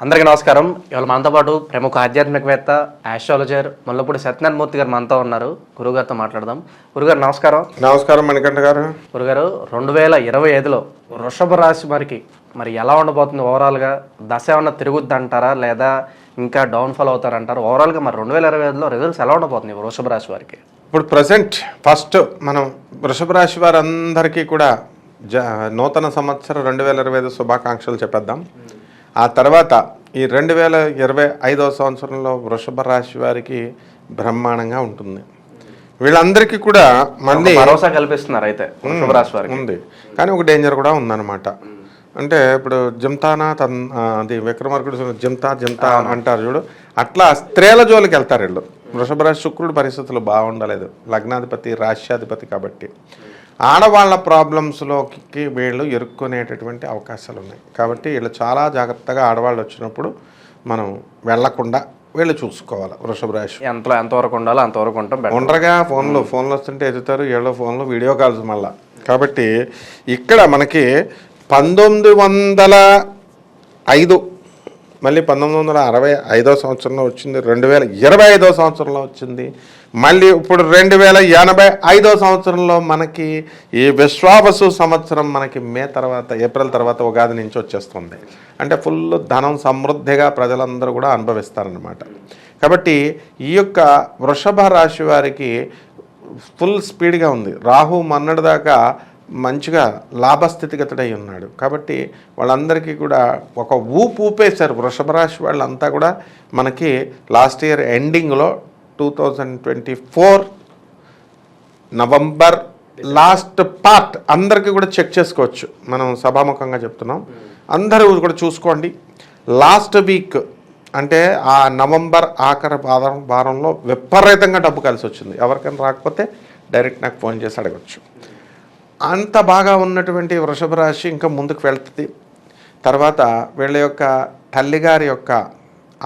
అందరికీ నమస్కారం. ఇవాళ మనతో పాటు ప్రముఖ ఆధ్యాత్మికవేత్త ఆస్ట్రాలజర్ ముల్లపూడి సత్యనారాయణ మూర్తి గారు మనతో ఉన్నారు. గురుగారితో మాట్లాడదాం. గురుగారు నమస్కారం. నమస్కారం మణికంఠ గారు. గురుగారు 2025లో వృషభ రాశి వారికి మరి ఎలా ఉండబోతుంది? ఓవరాల్గా దశ ఏమన్నా తిరుగుద్ది అంటారా, లేదా ఇంకా డౌన్ఫాల్ అవుతారంటారు? ఓవరాల్గా మరి 2025లో రిజల్ట్స్ ఎలా ఉండబోతుంది వృషభ రాశి వారికి? ఇప్పుడు ప్రజెంట్ ఫస్ట్ మనం వృషభ రాశి వారందరికీ కూడా నూతన సంవత్సరం 2025 శుభాకాంక్షలు చెప్పేద్దాం. ఆ తర్వాత ఈ 2025వ సంవత్సరంలో వృషభ రాశి వారికి బ్రహ్మాండంగా ఉంటుంది. వీళ్ళందరికీ కూడా మళ్ళీ భరోసా కల్పిస్తున్నారు అయితే వృషభ రాశి వారికి ఉంది. కానీ ఒక డేంజర్ కూడా ఉందన్నమాట. అంటే ఇప్పుడు జిమ్తానా అది విక్రమార్కుడు జిమ్తా అంటారు చూడు, అట్లా స్త్రీల జోలికి వెళ్తారు వీళ్ళు. వృషభ రాశి శుక్రుడు పరిస్థితులు బాగుండలేదు, లగ్నాధిపతి రాష్ట్రాధిపతి కాబట్టి ఆడవాళ్ళ ప్రాబ్లమ్స్లోకి వీళ్ళు ఇరుక్కునేటటువంటి అవకాశాలు ఉన్నాయి. కాబట్టి వీళ్ళు చాలా జాగ్రత్తగా ఆడవాళ్ళు వచ్చినప్పుడు మనం వెళ్లకుండా వీళ్ళు చూసుకోవాలి. వృషభ రాశి ఎంతవరకు ఉండాలో అంతవరకు ఉంటాం. ఉండగా ఫోన్లు వస్తుంటే ఎదుగుతారు, ఏళ్ళో ఫోన్లు వీడియో కాల్స్ మళ్ళా. కాబట్టి ఇక్కడ మనకి 1905 మళ్ళీ 1965వ సంవత్సరంలో వచ్చింది, 2025వ సంవత్సరంలో వచ్చింది, మళ్ళీ ఇప్పుడు 2085వ సంవత్సరంలో మనకి ఈ విశ్వావసు సంవత్సరం మనకి ఏప్రిల్ తర్వాత ఉగాది నుంచి వచ్చేస్తుంది. అంటే ఫుల్ ధనం సమృద్ధిగా ప్రజలందరూ కూడా అనుభవిస్తారనమాట. కాబట్టి ఈ యొక్క వృషభ రాశి వారికి ఫుల్ స్పీడ్గా ఉంది. రాహు మొన్నటి దాకా మంచిగా లాభస్థితిగతుడై ఉన్నాడు. కాబట్టి వాళ్ళందరికీ కూడా ఒక ఊపేశారు. వృషభ రాశి వాళ్ళంతా కూడా మనకి లాస్ట్ ఇయర్ ఎండింగ్లో 2024 నవంబర్ లాస్ట్ పార్ట్ అందరికీ కూడా చెక్ చేసుకోవచ్చు. మనం సభాముఖంగా చెప్తున్నాం, అందరూ కూడా చూసుకోండి. లాస్ట్ వీక్ అంటే ఆ నవంబర్ ఆఖరి వారంలో విపరీతంగా డబ్బు కలిసి వచ్చింది. ఎవరికైనా రాకపోతే డైరెక్ట్ నాకు ఫోన్ చేసి అడగచ్చు. అంత బాగా ఉన్నటువంటి వృషభ రాశి ఇంకా ముందుకు వెళ్తుంది. తర్వాత వీళ్ళ యొక్క తల్లిగారి యొక్క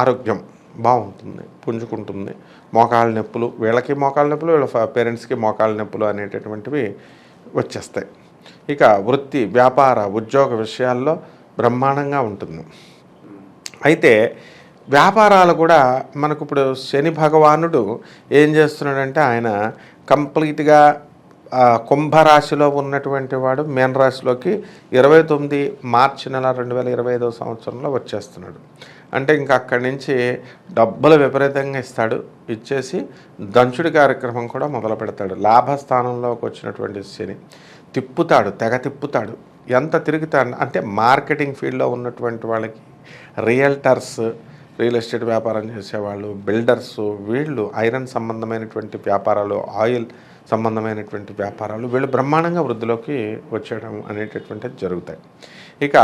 ఆరోగ్యం బాగుంటుంది, పుంజుకుంటుంది. మోకాళ్ళ నొప్పులు, వీళ్ళకి మోకాళ్ళ నొప్పులు, వీళ్ళ పేరెంట్స్కి మోకాళ్ళ నొప్పులు అనేటటువంటివి వచ్చేస్తాయి. ఇక వృత్తి, వ్యాపార, ఉద్యోగ విషయాల్లో బ్రహ్మాండంగా ఉంటుంది. అయితే వ్యాపారాలు కూడా మనకు ఇప్పుడు శని భగవానుడు ఏం చేస్తున్నాడంటే ఆయన కంప్లీట్గా కుంభరాశిలో ఉన్నటువంటి వాడు మీన రాశిలోకి 29 మార్చి నెల 2025వ సంవత్సరంలో వచ్చేస్తున్నాడు. అంటే ఇంకా అక్కడి నుంచి డబ్బులు విపరీతంగా ఇచ్చేసి దంచుడి కార్యక్రమం కూడా మొదలు పెడతాడు. లాభస్థానంలోకి వచ్చినటువంటి శని తెగ తిప్పుతాడు. ఎంత తిరుగుతాడు అంటే మార్కెటింగ్ ఫీల్డ్లో ఉన్నటువంటి వాళ్ళకి, రియల్టర్స్, రియల్ ఎస్టేట్ వ్యాపారం చేసేవాళ్ళు, బిల్డర్సు, వీళ్ళు ఐరన్ సంబంధమైనటువంటి వ్యాపారాలు, ఆయిల్ సంబంధమైనటువంటి వ్యాపారాలు, వీళ్ళు బ్రహ్మాండంగా వృద్ధిలోకి వచ్చేయడం అనేటటువంటిది జరుగుతాయి. ఇక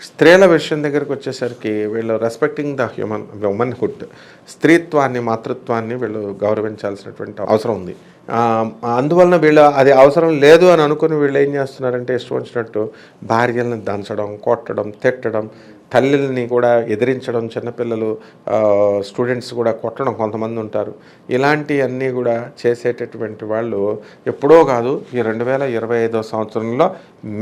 స్త్రీల విషయం దగ్గరికి వచ్చేసరికి వీళ్ళు రెస్పెక్టింగ్ ద ఉమెన్హుడ్, స్త్రీత్వాన్ని, మాతృత్వాన్ని వీళ్ళు గౌరవించాల్సినటువంటి అవసరం ఉంది. అందువలన వీళ్ళు అది అవసరం లేదు అని అనుకుని వీళ్ళు ఏం చేస్తున్నారంటే ఇష్టం వచ్చినట్టు భార్యలను దంచడం, కొట్టడం, తిట్టడం, తల్లిని కూడా ఎదిరించడం, చిన్నపిల్లలు స్టూడెంట్స్ కూడా కొట్టడం కొంతమంది ఉంటారు. ఇలాంటివన్నీ కూడా చేసేటటువంటి వాళ్ళు ఎప్పుడో కాదు, ఈ 2025వ సంవత్సరంలో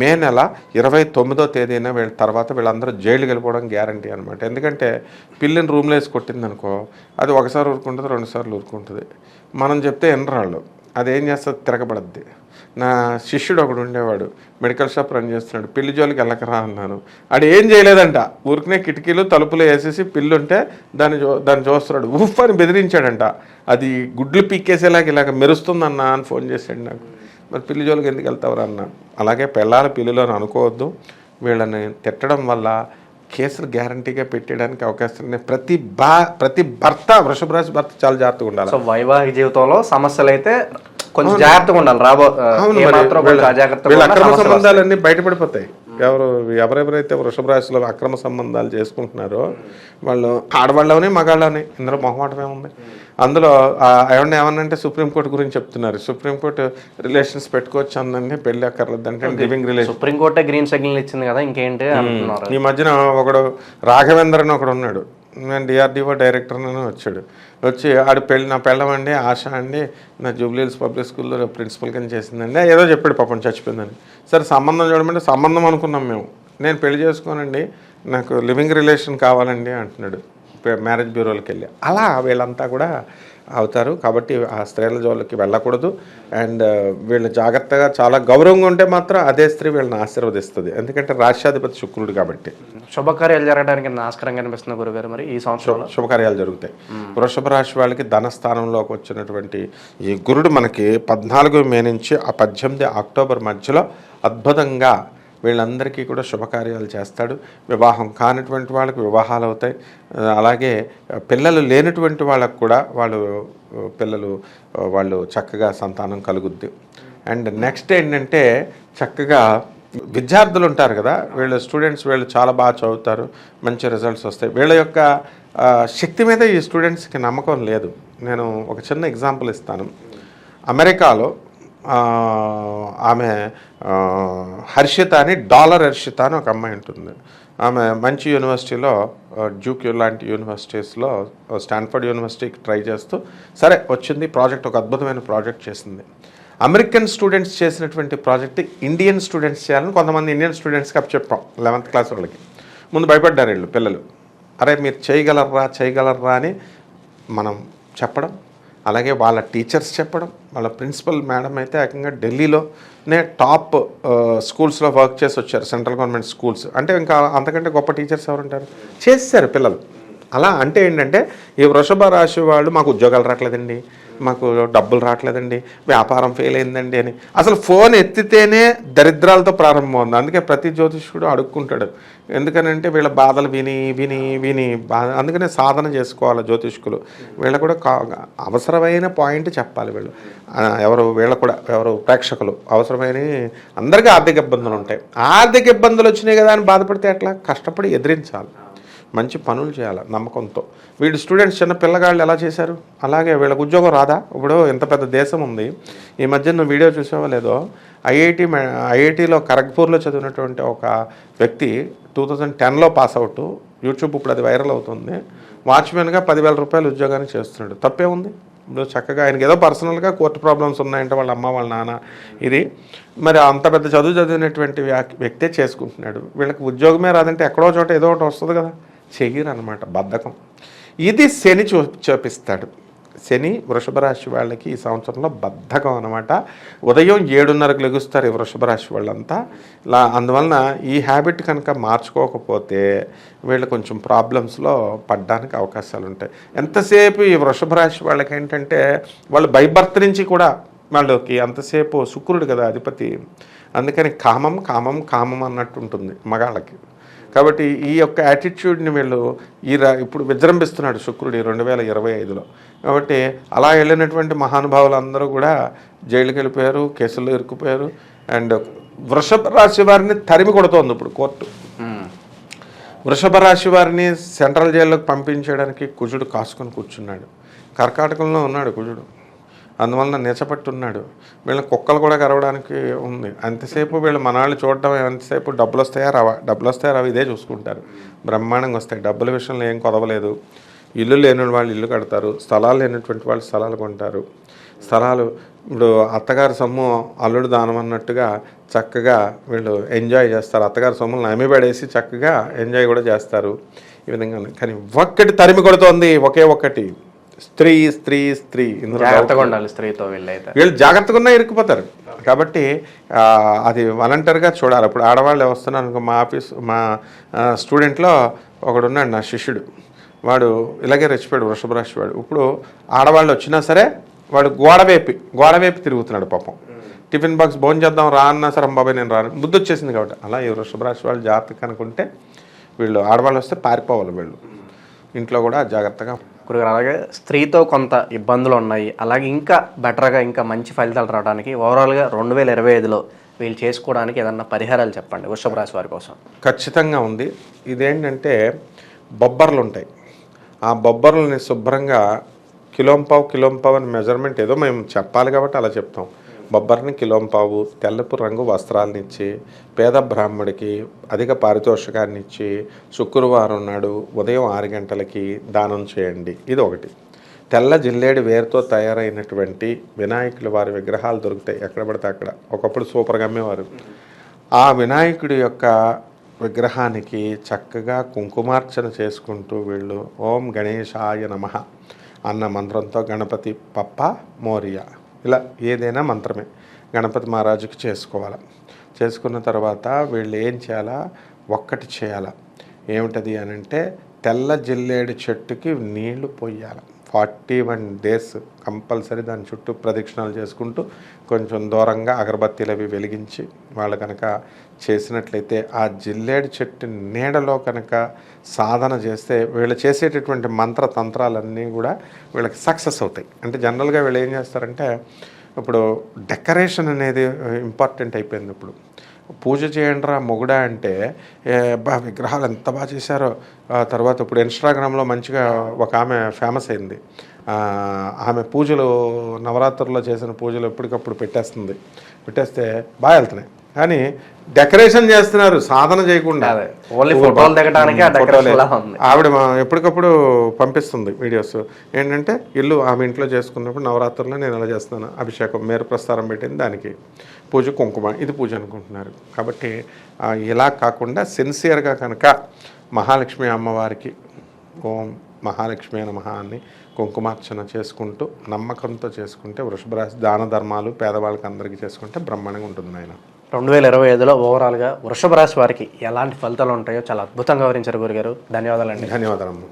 మే నెల 29వ తేదీన వీళ్ళందరూ జైలుకి వెళ్ళిపోవడం గ్యారంటీ అనమాట. ఎందుకంటే పిల్లిని రూమ్లో వేసి కొట్టిందనుకో, అది ఒకసారి ఊరుకుంటుంది, 2 సార్లు ఊరుకుంటుంది. మనం చెప్తే ఎన్నరాళ్ళు అదేం చేస్తుంది, తిరగబడద్ది. నా శిష్యుడు ఒకడు ఉండేవాడు, మెడికల్ షాప్ రన్ చేస్తున్నాడు. పిల్లి జోలికి వెళ్ళకరా అన్నాను. అది ఏం చేయలేదంట, ఊరికనే కిటికీలు తలుపులు వేసేసి పిల్లుంటే దాన్ని చూస్తున్నాడు, ఉఫ్ అని బెదిరించాడంట. అది గుడ్లు పీక్కేసేలాగా ఇలాగ మెరుస్తుందన్నా అని ఫోన్ చేశాడు నాకు. మరి పిల్లి జోలికి ఎందుకు వెళ్తావరా అన్న. అలాగే పిల్లలు అని అనుకోవద్దు. వీళ్ళని తిట్టడం వల్ల కేసులు గ్యారంటీగా పెట్టడానికి అవకాశం ఉన్నాయి. ప్రతి భర్త, వృషభ రాశి భర్త చాలా జాగ్రత్తగా ఉండాలి. సో వైవాహిక జీవితంలో సమస్యలు అయితే కొంచెం జాగ్రత్తగా ఉండాలి. వీళ్ళ అక్రమ సంబంధాలన్నీ బయటపడిపోతాయి. ఎవరెవరైతే వృషభ రాశిలో అక్రమ సంబంధాలు చేసుకుంటున్నారో వాళ్ళు ఆడవాళ్ళని మగాళ్ళని, ఇందులో మొహమాటమే ఉంది. అందులో ఏమన్నంటే సుప్రీంకోర్టు గురించి చెప్తున్నారు. సుప్రీంకోర్టు రిలేషన్స్ పెట్టుకోవచ్చు అందండి, పెళ్లి అక్కర్లేదంటే లివింగ్ రిలేషన్. సుప్రీంకోర్టే గ్రీన్ సిగ్నల్ ఇచ్చింది కదా, ఇంకేంటి అంటున్నారు. ఈ మధ్యన ఒకడు రాఘవేంద్రన్ ఒకడు ఉన్నాడు, నేను డిఆర్డిఓ డైరెక్టర్ని వచ్చాడు. వచ్చి నా పెళ్ళమండి ఆశ అండి, నా జూబ్లీహిల్స్ పబ్లిక్ స్కూల్లో ప్రిన్సిపల్ కింద చేసిందండి, ఏదో చెప్పాడు, పాపం చచ్చిపోయిందని. సరే సంబంధం చూడమంటే సంబంధం అనుకున్నాం మేము. నేను పెళ్లి చేసుకోనండి, నాకు లివింగ్ రిలేషన్ కావాలండి అంటున్నాడు మ్యారేజ్ బ్యూరోకి వెళ్ళి. అలా వీళ్ళంతా కూడా అవుతారు. కాబట్టి ఆ స్త్రీల జోలికి వెళ్ళకూడదు. అండ్ వీళ్ళు జాగ్రత్తగా చాలా గౌరవంగా ఉంటే మాత్రం అదే స్త్రీ వీళ్ళని ఆశీర్వదిస్తుంది. ఎందుకంటే రాష్ట్రాధిపతి శుక్రుడు కాబట్టి. శుభకార్యాలు జరగడానికి ఆస్కారంగా అనిపిస్తుంది గురుగారు. మరి ఈ సంవత్సరం శుభకార్యాలు జరుగుతాయి. వృషభ రాశి వాళ్ళకి ధనస్థానంలోకి వచ్చినటువంటి ఈ గురుడు మనకి 14 మే నుంచి 18 అక్టోబర్ మధ్యలో అద్భుతంగా వీళ్ళందరికీ కూడా శుభకార్యాలు చేస్తాడు. వివాహం కానిటువంటి వాళ్ళకి వివాహాలు అవుతాయి. అలాగే పిల్లలు లేనటువంటి వాళ్ళకు కూడా వాళ్ళు చక్కగా సంతానం కలుగుద్ది. అండ్ నెక్స్ట్ ఏంటంటే చక్కగా విద్యార్థులు ఉంటారు కదా, స్టూడెంట్స్ వీళ్ళు చాలా బాగా చదువుతారు, మంచి రిజల్ట్స్ వస్తాయి. వీళ్ళ యొక్క శక్తి మీద ఈ స్టూడెంట్స్కి నమ్మకం లేదు. నేను ఒక చిన్న ఎగ్జాంపుల్ ఇస్తాను. అమెరికాలో ఆమె హర్షిత అని హర్షిత అని ఒక అమ్మాయి ఉంటుంది. ఆమె మంచి యూనివర్సిటీలో డ్యూక్ లాంటి యూనివర్సిటీస్లో స్టాన్ఫర్డ్ యూనివర్సిటీకి ట్రై చేస్తూ సరే వచ్చింది. ప్రాజెక్ట్ ఒక అద్భుతమైన ప్రాజెక్ట్ చేసింది. అమెరికన్ స్టూడెంట్స్ చేసినటువంటి ప్రాజెక్ట్ ఇండియన్ స్టూడెంట్స్ చేయాలని కొంతమంది ఇండియన్ స్టూడెంట్స్కి చెప్పాం. 11th క్లాస్ వాళ్ళకి ముందు భయపడ్డారు వీళ్ళు పిల్లలు. అరే మీరు చేయగలరా అని మనం చెప్పడం, అలాగే వాళ్ళ టీచర్స్ చెప్పడం. వాళ్ళ ప్రిన్సిపల్ మేడం అయితే ఏకంగా ఢిల్లీలోనే టాప్ స్కూల్స్లో వర్క్ చేసి వచ్చారు, సెంట్రల్ గవర్నమెంట్ స్కూల్స్. అంటే ఇంకా అంతకంటే గొప్ప టీచర్స్ ఎవరుంటారు? చేసేసారు పిల్లలు. అలా అంటే ఏంటంటే ఈ వృషభ రాశి వాళ్ళు మాకు ఉద్యోగాలు రావట్లేదండి, మాకు డబ్బులు రావట్లేదండి, వ్యాపారం ఫెయిల్ అయిందండి అని అసలు ఫోన్ ఎత్తితేనే దరిద్రాలతో ప్రారంభమవుతుంది. అందుకే ప్రతి జ్యోతిష్కుడు అడుక్కుంటాడు. ఎందుకనంటే వీళ్ళ బాధలు విని అందుకనే సాధన చేసుకోవాలి జ్యోతిష్కులు. వీళ్ళు కూడా అవసరమైన పాయింట్ చెప్పాలి. ఎవరు ప్రేక్షకులు అవసరమైన అందరికీ ఆర్థిక ఇబ్బందులు ఉంటాయి. ఆర్థిక ఇబ్బందులు వచ్చినాయి కదా అని బాధపడితే ఎట్లా? కష్టపడి ఎదిరించాలి, మంచి పనులు చేయాలి నమ్మకంతో. వీళ్ళు స్టూడెంట్స్ చిన్న పిల్లగాళ్ళు ఎలా చేశారు అలాగే వీళ్ళకి ఉద్యోగం రాదా? ఇప్పుడు ఇంత పెద్ద దేశం ఉంది. ఈ మధ్య నువ్వు వీడియో చూసావో లేదో, ఐఐటీలో ఖరగ్పూర్లో చదివినటువంటి ఒక వ్యక్తి 2010లో పాస్ అవుట్. యూట్యూబ్ ఇప్పుడు అది వైరల్ అవుతుంది. వాచ్మెన్గా 10,000 రూపాయలు ఉద్యోగాన్ని చేస్తున్నాడు. తప్పే ఉంది? ఇప్పుడు చక్కగా ఆయనకి ఏదో పర్సనల్గా కోర్టు ప్రాబ్లమ్స్ ఉన్నాయంటే వాళ్ళ అమ్మ వాళ్ళ నాన్న ఇది మరి అంత పెద్ద చదివినటువంటి వ్యక్తే చేసుకుంటున్నాడు. వీళ్ళకి ఉద్యోగమే రాదంటే ఎక్కడో చోట ఏదో ఒకటి వస్తుంది కదా, చెయ్యరు అనమాట, బద్ధకం. ఇది శని చూపిస్తాడు. శని వృషభ రాశి వాళ్ళకి ఈ సంవత్సరంలో బద్ధకం అనమాట. ఉదయం 7:30కు లెగుస్తారు ఈ వృషభ రాశి వాళ్ళంతా. అందువలన ఈ హ్యాబిట్ కనుక మార్చుకోకపోతే వీళ్ళు కొంచెం ప్రాబ్లమ్స్లో పడడానికి అవకాశాలు ఉంటాయి. ఎంతసేపు ఈ వృషభ రాశి వాళ్ళకి ఏంటంటే వాళ్ళు బై బర్త్ నుంచి కూడా వాళ్ళకి అంతసేపు శుక్రుడు కదా అధిపతి. అందుకని కామం అన్నట్టు ఉంటుంది మగాళ్ళకి. కాబట్టి ఈ యొక్క యాటిట్యూడ్ని వీళ్ళు ఇప్పుడు విజృంభిస్తున్నాడు శుక్రుడు 2025లో. కాబట్టి అలా వెళ్ళినటువంటి మహానుభావులు అందరూ కూడా జైలుకి వెళ్ళిపోయారు, కేసుల్లో ఇరుక్కుపోయారు. అండ్ వృషభ రాశి వారిని తరిమి కొడుతోంది ఇప్పుడు కోర్టు. వృషభ రాశి వారిని సెంట్రల్ జైల్లోకి పంపించడానికి కుజుడు కాసుకొని కూర్చున్నాడు. కర్కాటకంలో ఉన్నాడు కుజుడు, అందువలన నిచపట్టున్నాడు. వీళ్ళ కుక్కలు కూడా కరవడానికి ఉంది. అంతసేపు వీళ్ళు మనాళ్ళు చూడటం, ఎంతసేపు డబ్బులు వస్తాయా రావా ఇదే చూసుకుంటారు. బ్రహ్మాండంగా వస్తాయి. డబ్బుల విషయంలో ఏం కొదవలేదు. ఇల్లు లేని వాళ్ళు ఇల్లు కడతారు, స్థలాలు లేనటువంటి వాళ్ళు స్థలాలు కొంటారు. స్థలాలు ఇప్పుడు అత్తగారి సొమ్ము అల్లుడు దానం అన్నట్టుగా చక్కగా వీళ్ళు ఎంజాయ్ చేస్తారు. అత్తగారి సొమ్ములు నమ్మిపడేసి చక్కగా ఎంజాయ్ కూడా చేస్తారు ఈ విధంగా. కానీ ఒక్కటి తరిమి కొడుతోంది, ఒకే ఒక్కటి, స్త్రీ. జాగ్రత్తగా ఉండాలి స్త్రీతో. వీళ్ళు జాగ్రత్తగా ఉన్నా ఇరుక్కుపోతారు. కాబట్టి అది వాలంటీర్గా చూడాలి. ఇప్పుడు ఆడవాళ్ళు వస్తున్నారు అనుకో, మా స్టూడెంట్లో ఒకడున్నాడు నా శిష్యుడు, వాడు ఇలాగే రెచ్చిపోయాడు వృషభ రాశి వాడు. ఇప్పుడు ఆడవాళ్ళు వచ్చినా సరే వాడు గోడవేపి తిరుగుతున్నాడు పాపం. టిఫిన్ బాక్స్ భోజనం చేద్దాం రా అన్నా సరే బాబాయ్ నేను రాను, బుద్ధి వచ్చేసింది. కాబట్టి అలా ఈ వృషభ రాశి వాళ్ళు జాగ్రత్తగా అనుకుంటే వీళ్ళు ఆడవాళ్ళు వస్తే పారిపోవాలి. వీళ్ళు ఇంట్లో కూడా జాగ్రత్తగా. అలాగే స్త్రీతో కొంత ఇబ్బందులు ఉన్నాయి, అలాగే ఇంకా బెటర్గా ఇంకా మంచి ఫలితాలు రావడానికి ఓవరాల్గా 2025లో వీళ్ళు చేసుకోవడానికి ఏదన్నా పరిహారాలు చెప్పండి వృషభ రాశి వారి కోసం. ఖచ్చితంగా ఉంది. ఇదేంటంటే బొబ్బర్లు ఉంటాయి. ఆ బొబ్బర్లని శుభ్రంగా కిలోంపావు అని మెజర్మెంట్ ఏదో మేము చెప్పాలి కాబట్టి అలా చెప్తాం. బొబ్బర్ని కిలోంపావు తెల్లపు రంగు వస్త్రాలనిచ్చి పేద బ్రాహ్మడికి అధిక పారితోషికాన్ని ఇచ్చి శుక్రవారం నాడు ఉదయం 6 గంటలకి దానం చేయండి. ఇది ఒకటి. తెల్ల జిల్లేడు వేరుతో తయారైనటువంటి వినాయకులు వారి విగ్రహాలు దొరుకుతాయి ఎక్కడ పడితే అక్కడ. ఒకప్పుడు సూపర్గా అమ్మేవారు. ఆ వినాయకుడి యొక్క విగ్రహానికి చక్కగా కుంకుమార్చన చేసుకుంటూ వీళ్ళు ఓం గణేశాయ నమః అన్న మంత్రంతో గణపతి పప్ప మోరియా ఇలా ఏదైనా మంత్రమే గణపతి మహారాజుకి చేసుకోవాలి. చేసుకున్న తర్వాత వీళ్ళు ఏం చేయాలా, ఒక్కటి చేయాలా, ఏమిటది అని అంటే తెల్ల జిల్లేడు చెట్టుకి నీళ్లు పోయాలి. 41 days కంపల్సరీ దాని చుట్టూ ప్రదక్షిణాలు చేసుకుంటూ కొంచెం దూరంగా అగరబత్తీలు అవి వెలిగించి వాళ్ళు కనుక చేసినట్లయితే ఆ జిల్లేడు చెట్టు నీడలో కనుక సాధన చేస్తే వీళ్ళు చేసేటటువంటి మంత్రతంత్రాలన్నీ కూడా వీళ్ళకి సక్సెస్ అవుతాయి. అంటే జనరల్గా వీళ్ళు ఏం చేస్తారంటే ఇప్పుడు డెకరేషన్ అనేది ఇంపార్టెంట్ అయిపోయింది. ఇప్పుడు పూజ చేయండిరా మొగుడా అంటే విగ్రహాలు ఎంత బాగా చేశారో. తర్వాత ఇప్పుడు ఇన్స్టాగ్రామ్లో మంచిగా ఒక ఆమె ఫేమస్ అయింది. ఆమె పూజలు నవరాత్రుల్లో చేసిన పూజలు ఎప్పటికప్పుడు పెట్టేస్తే బాగా వెళ్తున్నాయి. కానీ డెకరేషన్ చేస్తున్నారు సాధన చేయకుండా. ఆవిడ ఎప్పటికప్పుడు పంపిస్తుంది వీడియోస్. ఏంటంటే ఇల్లు ఆమె ఇంట్లో చేసుకున్నప్పుడు నవరాత్రుల్లో నేను ఎలా చేస్తున్నాను, అభిషేకం మేరు ప్రస్తారం పెట్టింది, దానికి పూజ కుంకుమ, ఇది పూజ అనుకుంటున్నారు. కాబట్టి ఇలా కాకుండా సిన్సియర్గా కనుక మహాలక్ష్మి అమ్మవారికి ఓం మహాలక్ష్మి నమః అని కుంకుమార్చన చేసుకుంటూ నమ్మకంతో చేసుకుంటే వృషభ రాశి దాన ధర్మాలు పేదవాళ్ళకి అందరికీ చేసుకుంటే బ్రహ్మాండంగా ఉంటుంది. ఆయన 2025లో ఓవరాల్గా వృషభ రాశి వారికి ఎలాంటి ఫలితాలు ఉంటాయో చాలా అద్భుతంగా వివరించారు గురుగారు. ధన్యవాదాలండి. ధన్యవాదాలు.